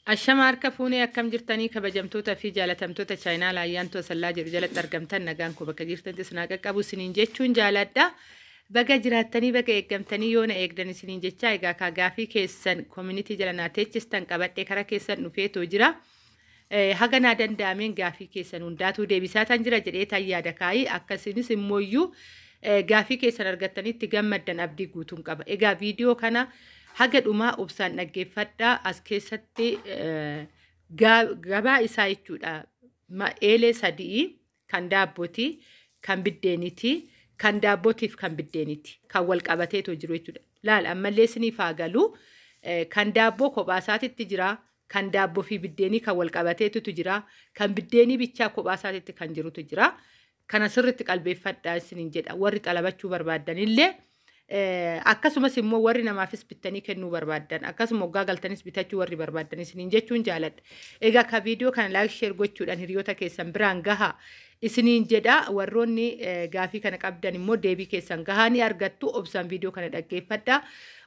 Ashama harka fuunee akkam jirtanii kabajamtoota fi jaalatamtoota chaayinaa laayyaantu asallaa jiru jalatti argamtan nagaan ko bakka jirtantis naa qaqqabu isiniin jechuun jaaladha. Baga jiraattanii baga eeggamtanii yoo na eegdan isiniin jechaa egaa kaagaafii keessan community jala naa teechistan qabadhee karaa keessan dhufeetoo jira. Haga naa danda'ameen gaafii keessan hundaatuu deebisaa tan jira jedhee tan yaada kaayii akkasinis immooyyuu gaafii keessan argattanitti gammaddan abdii guutuun qaba. Egaa viidiyoo kana haga dhumaa obsaan dhaggeeffadhaa as keessatti gabaa isaa jechuudha. Eelee sadii kan daabbooti, kan biddeeniiti, kan daabbootiif kan biddeeniiti, kan wal qabateetoo jiru jechuudha. Laal ammallee isiniif haa galu kan daabboo kophaasaatitti jira, kan daabboo fi biddeenii kan wal qabateetu jira, kan biddeenii bichaa kophaasaatitti kan jirutu jira. Kana sirriitti qalbeeffadhaa isiniin jedha. Warri xalabachuu barbaadanillee akkasumas immoo warri namaafis bittanii kennuu barbaadan akkasuma waggaa galtanis bitachuu warri barbaadan isiniin jechuun jaaladha. Egaa ka viidiyoo kana laayik sheer gochuudhaan hiriyoota keessan biraan gahaa isiniin jedha. Warroonni gaafii kana qabdan immoo deebii keessan gahaa ni argattu. Obsaan viidiyoo kana dhaggeeffadhaa.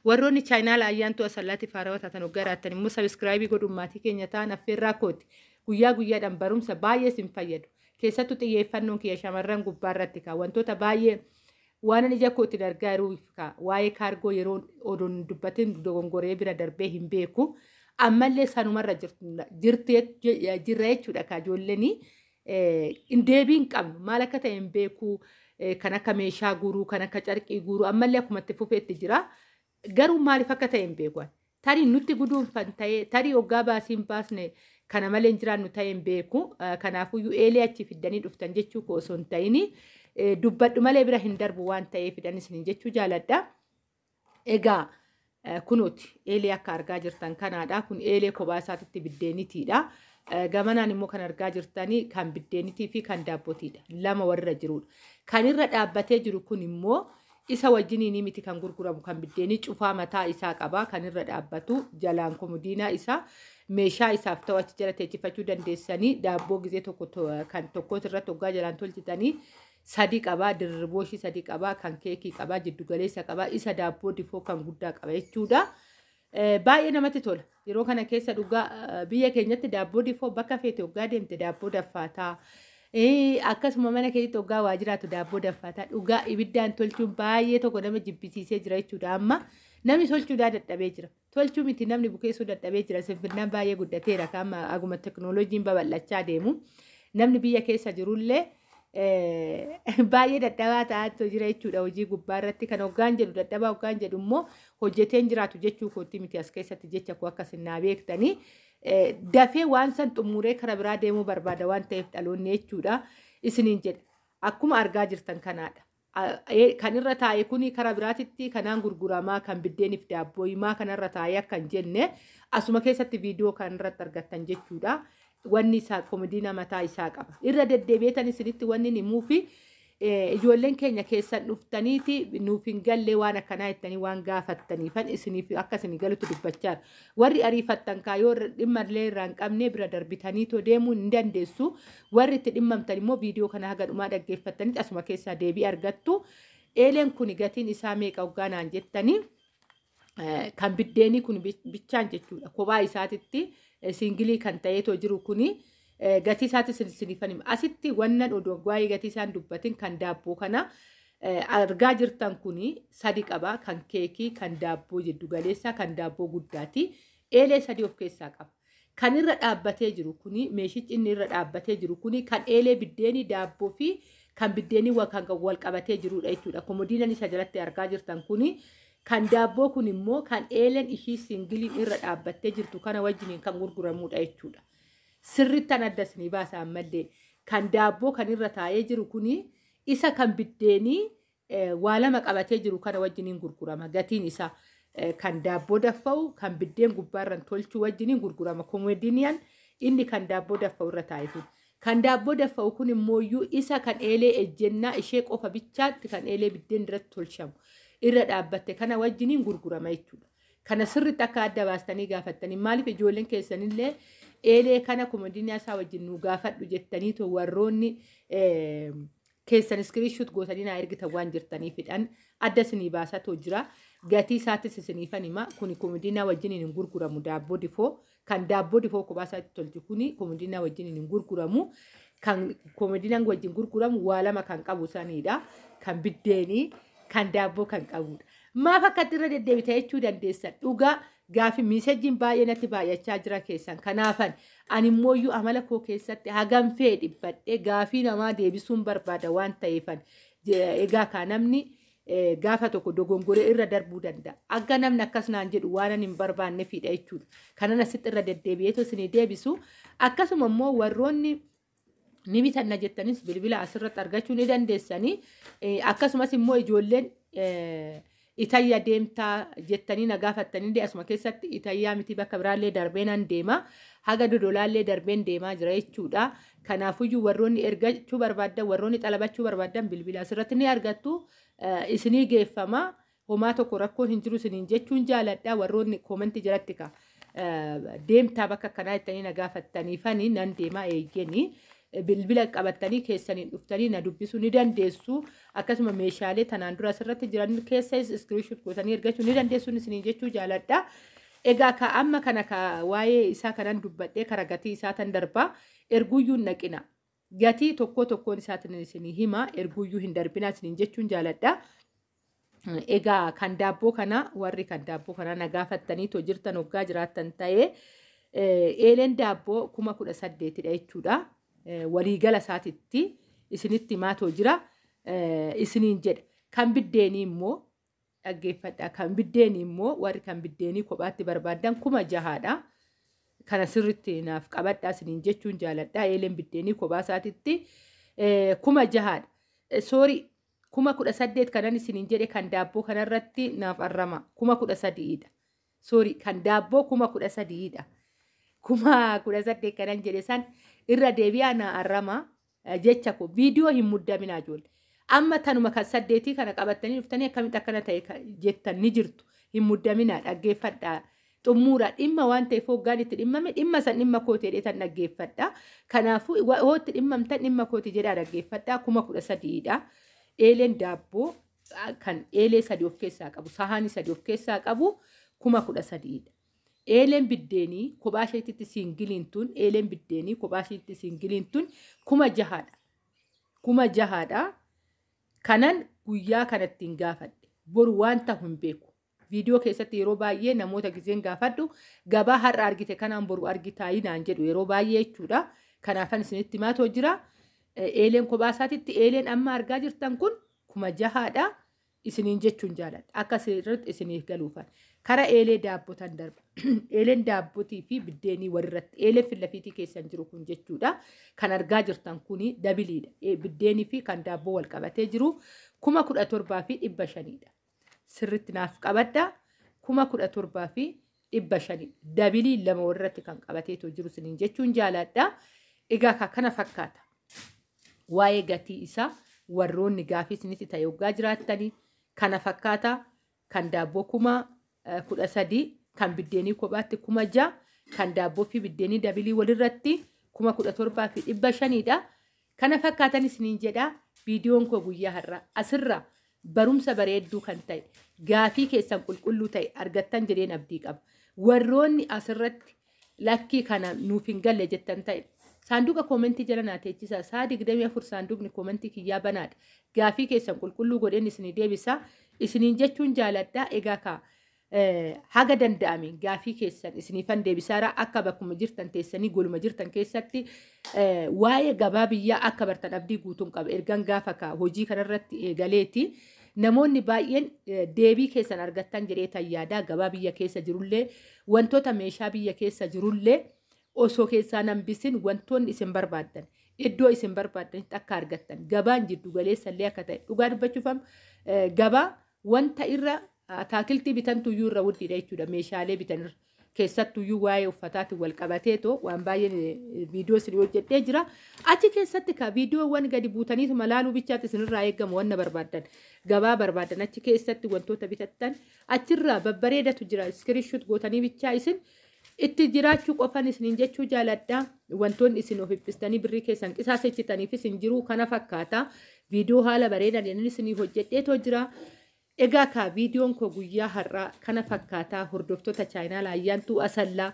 Warroonni chaayinaal ayyaantu asallaatti faarawaa taatan waggaa raattan immoo sabiskiraayibii godhummaatii keenya ta'an affeerraa kooti. Guyyaa guyyaadhaan barumsa baay'ee isin fayyadu. Keessattuu xiyyeeffannoon kiyya shamarran gubbaarratti kaa wantoota baay'ee waan ija kootti gargaaruuf waa'ee kaargoo yeroo oduun dubbatiin dogongoree bira darbee hin beeku. Ammallee sanumarra jirra jechuudha ka ijoolleen deebii hin qabnu maal akka ta'e hin beeku. Kan akka meeshaa guuruu, kan akka carqii guuruu ammallee akkuma itti fufeetti jira. Garuu maaliif akka ta'e hin beeku. Tarii nutti guduunfan ta'ee tarii hoggaa baasiin baasne kana malee hin jiraannu ta'e hin beeku. Kanaafuyyuu eelee achi fiddanii dhuftan jechuu koo osoo hin ta'ini. Dubbadhu malee bira hin darbu waan ta'eef fidan isiniin jechuu jaaladha. Egaa kunuuti eelee akka argaa jirtan kanaadha. Kun eelee kophaa isaatitti biddeeniitiidha. Gamanaan immoo kan argaa jirtanii kan biddeeniitii fi kan daabbootiidha. Lama warra jirudha. Kan irra dhaabbatee jiru kun immoo isa wajjiniin miti kan gurguramu kan biddeenii cufaa mataa isaa qaba. Kan irra dhaabbatu jalaan komodiinaa isaa meeshaa isaaf ta'u achi jala teechifachuu dandeessanii daabboo gizee tokko kan tokkooti irratti hoggaa jalaan tolchitanii sadii qabaa, dirrirbooshii sadii qabaa, kan keekii qabaa, jiddugaleessa qabaa, isa daabboo difoo kan guddaa qaba jechuudha. Baay'ee namatti tola. Yeroo kana keessa dhugaa biyya keenyatti daabboo difoo bakka feete hoggaa deemte daabboo daffaataa. Akkasuma mana keessatti hoggaa waa jiraatu daabboo daffaataa dhugaa ibiddaan tolchuun baay'ee tokko nama jibbisiisee jira jechuudha. Amma namni tolchuudhaa dadhabee jira. Tolchuu miti namni bukeessuu dadhabee jira. Sinfinnaan baay'ee guddateera. Amma aguma teknooloojiin babal'achaa deemu. Namni biyya keessa jirullee baay'ee dadhabaa ta'aa jira jechuudha. Hojii gubbaa irratti kan hoggaan jedhu dadhabaa hoggaan jedhu immoo hojjeteen jiraatu jechuu kootti miti as keessatti jecha koo akkasin naa beektanii. Dafee waan san xumuree karaa biraa deemuu barbaada waan ta'eef dhaloonni jechuudha. Isiniin jedha. Akkuma argaa jirtan kanaadha. Kan irra taa'e kuni karaa biraatitti kanaan gurguramaa kan biddeeniif daabboo himaa kanarra taa'ee akka hin jenne asuma keessatti viidiyoo kanarratti argattan jechuudha. Wanni isaa komodiina mataa isaa qaba. Irra deddeebi'eetan isinitti wanni himuu fi ijoolleen keenya keessan dhuftaniiti nuuf hin galle waan akkanaa jettanii waan gaafattaniifan isiniif akka isinii galutti dubbachaa. Warri ariifattan kaayoo dhimma illee irraa hin qabne bira darbitanii deemuu hin dandeessu. Warri itti dhimmamtan immoo viidiyoo kana haga dhumaa dhaggeeffattanitti asuma keessaa deebii argattu. Eeleen kun gatiin isaa meeqa hoggaa naan jettanii kan biddeenii kun bichaan jechuudha. Kophaa isaatitti singilii kan ta'eetoo jiru kuni gatii isaatti siniifan hima. Asitti wannan odoo waa'ee gatii isaan dubbatin kan daabboo kana argaa jirtan kuni sadi qaba. Kan keekii, kan daabboo jiddu galeessaa, kan daabboo guddaati. Eelee sadii of keessaa qaba. Kan irra dhaabbatee jiru kuni meeshichi inni irra dhaabbatee jiru kuni kan eelee biddeenii daabboo fi kan biddeenii kan wal qabatee jirudha jechuudha. Komodiinaan isa jalatti argaa jirtan kuni kan daabboo kun immoo kan eeleen ishii singiliin irra dhaabbattee jirtu kana wajjiniin kan gurguramudha jechuudha. Sirrittan adda isinii baasa ammallee kan daabboo kan irra taa'ee jiru kuni isa kan biddeenii waa lama qabatee jiru kana wajjiniin gurgurama. Gatiin isaa kan daabboo daffa'u kan biddeen gubbaarran tolchuu wajjiniin gurgurama. Komodiiniyaan inni kan daabboo daffa'u irra taa'e kun. Kan daabboo daffa'u kun immoo isa kan eelee ejjennaa ishee qofa bichaatti kan eelee biddeen irratti tolchamu. Irra dhaabbatte kana wajjiniin gurgurama jechuudha. Kana sirriitti akka adda baastanii gaafattanii maaliif ijoolleen keessanillee eelee kana komodiinaa isaa wajjin nu gaafadhu jettanii warroonni keessan iskiriishuut gootanii naa ergitan waan jirtaniifidhaan adda isinii baasatoo jira. gatii isaatis isiniifan hima kuni komodiinaa wajjiniin hin gurguramu daabboo difoo kan daabboo difoo kophaa isaatti tolchu kuni komodiinaa wajjiniin hin gurguramu kan komodiinaan wajjin gurguramu waa lama kan qabu sanidha kan biddeenii kan daabboo kan qabudha maaf akkatti irra deddeebita jechuu dandeessan dhugaa gaafi miisajjiin baay'ee natti baay'achaa jira keessan kanaafan ani immoo amala koo keessatti hagam fee dhibbadhee gaafii namaa deebisuun barbaada waan ta'eefan egaa kan namni gaafa tokko dogongoree irra darbuu danda'a. Akka namni akkas naan jedhu waan ani hin barbaanne fidha jechuudha. Kanan asitti irra deddeebi'eetu isinii deebisu. Akkasuma immoo warroonni ni bitanna jettanis bilbila asirratti argachuu ni dandeessanii. Akkasumas immoo ijoolleen itayyaa deemtaa jettanii na gaafattanii asuma keessatti itayyaa miti bakka biraallee darbeen an deema. Haga dodolaallee darbeen deemaa jira jechuudha. Kanaafuyyuu warroonni ergachuu barbaadan warroonni xalabachuu barbaadan bilbila asirratti ni argattu. Isinii geeffama homaa tokko rakkoon hin jiru isiniin jechuun jaaladha warroonni koomentii jalatti ka deemtaa bakka kanaa jettanii na gaafattaniifanii nan deemaa eegganii bilbila qabattanii keessaniin dhuftanii na dubbisuu ni dandeessu akkasuma meeshaalee tanaan dura asirratti jiran keessa iskiriinshot gootanii ergachuu ni dandeessuun isiniin jechuu jaaladha. Egaa ka amma kana ka waa'ee isaa kanan dubbadhee kara gatii isaa tan darbaa erguyyuun naqina. Gatii tokkoon isaatiin isinii hima erguyyuu hin darbinaa isiniin jechuun jaaladha. Egaa kan daabboo kana warri kan daabboo kana na gaafattanii too jirtan hoggaa jiraattan ta'ee eeleen daabboo 18,000 jechuudha. Waliigala isaatitti isinitti himaatoo jira isiniin jedha. Kan biddeenii immoo dhaggeeffadha. Kan biddeenii immoo warri kan biddeenii kophaatti barbaadan 6,000dha. Kana sirriitti naaf qabadhaa isiniin jechuun jaaladha. Eeleen biddeenii kophaa isaatitti 6,000dha. Soorii 18,000 kanan isiniin jedhe kan daabboo kanarratti naaf arrama 13,000dha. Soorii kan daabboo 13,000dha. 18,000 kanan jedhe san irra deebi'aa na arrama jecha ko viidiyoo hin muddaminaa ijoollee. Amma tanuma kan 8 kana qabattanii dhuftanii akkamitti akkana ta'e jettan ni jirtu. Hin muddaminaa dhaggeeffadhaa. Xumuura dhimma waan ta'eef hoggaan itti dhimmame dhimma san dhimma kootee dheetan dhaggeeffadha. Kanaafuu hootti dhimmamtan dhimma kootee jedhaa dhaggeeffadha. 13,000dha. Eeleen daabboo kan eelee 3 of keessaa qabu sahaanii 3 of keessaa qabu 13,000dha. Eeleen biddeenii kophaa isheetitti siingiliin tun eeleen biddeenii kophaa isheetitti siingiliin tun 6,000dha. 6,000dha. Kanan guyyaa kanatti hin gaafadhe. Boru waan ta'u hin beeku. Viidiyoo keessatti yeroo baay'ee namoota gizeen gaafadhu gabaa har'a argite kanaan boru argitaayii naan jedhu yeroo baay'ee jechuudha. Kanaafan isinitti himaatoo jira. Eeleen kophaa isaatitti eeleen amma argaa jirtan kun 6,000dha. Isiniin jechuun jaaladha. Akka sirriitti isiniif galuufan. Kara eelee daabbotan darba. Eeleen daabbootii fi biddeenii walirratti eelee fillafiitii keessan jiru kun jechuudha. Kan argaa jirtan kuni dabiliidha. Biddeenii fi kan daabboo wal qabatee jiru 17,500dha. Sirriitti naaf qabadha 17,500 dabilii lama walirratti kan qabateetoo jiru isiniin jechuun jaaladha. Egaa kana fakkaata. Waa'ee gatii isaa warroonni gaafii isinitti ta'e hoggaa jiraattanii kana fakkaata kan daabboo 13,000 kan biddeenii kophaatti 6,000 kan daabboo fi biddeenii dabilii walirratti 17,500dha. Kana fakkaatan isiniin jedha viidiyoon koo guyyaa har'a asirra barumsa bareedduu kan ta'e gaafii keessan qulqulluu ta'e argattan jedheen abdii qaba. Warroonni asirratti lakkii kana nuuf hin galle jettan ta'e saanduqa koomentii jala naa teechisa. Sa'a 24 saanduqni koomentii kiyyaa banaadha. Gaafii keessan qulqulluu godheen isinii deebisa. Isiniin jechuun jaaladha. Egaa haga danda'ame gaafii keessan isiniifan deebisaara akka bakkuma jirtan teessanii goluma jirtan keessatti waa'ee gabaa biyyaa akka bartan abdii guutuun qaba. Ergan gaafa hojii kanarratti eegaleeti. Namoonni baay'een deebii keessan argattan jedhee tayyaadaa gabaa biyya keessa jirullee wantoota meeshaa biyya keessa jirullee osoo keessaa nambisin wantoonni isin barbaadan iddoo isin barbaadanitti akka argattan gabaan jiddu galeessallee akka ta'e dhugaa dubbachuufam gabaa wanta irra ataakiltii bitantuyyuu irra wuddiidha jechuudha. Meeshaalee bitan keessattuyyuu waa'ee uffataatiin wal qabateetoo waan baay'een viidiyoo isin hojjedhee jira. Achi keessatti viidiyoowwan gadi buutaniitu malaaluu bichaatti isinirraa eegamu wanna barbaadan gabaa barbaadan achi keessatti wantoota bitattan achirraa babbareedatu jira. Iskiriinshot gootanii bichaa isin itti jiraachuu qofan isiniin jechuu jaaladha. Wantoonni isin of hibbistanii birrii keessan qisaasechitaniif isin jiru kana fakkaata. Viidiyoo haala bareedan isinii hojjedheetoo jira. Egaa ka viidiyoon koo guyyaa har'aa kana fakkaataa hordoftoota chaayinaalaa ayyaantuu asallaa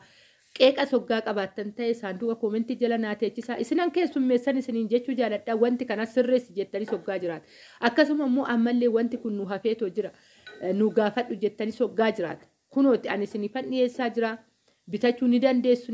qeeqa soggaa qabaattan ta'e saanduqa koomentii jala naateechisaa isinan keessummeessan isiniin jechuu jaaladha wanti kana sirreessi jettanii soggaa jiraata. Akkasuma immoo ammallee wanti kun nu hafeetoo jira nu gaafadhu jettanii soggaa jiraata. Kunooti ani isinifan dhiyeessaa jira bitachuu ni dandeessu.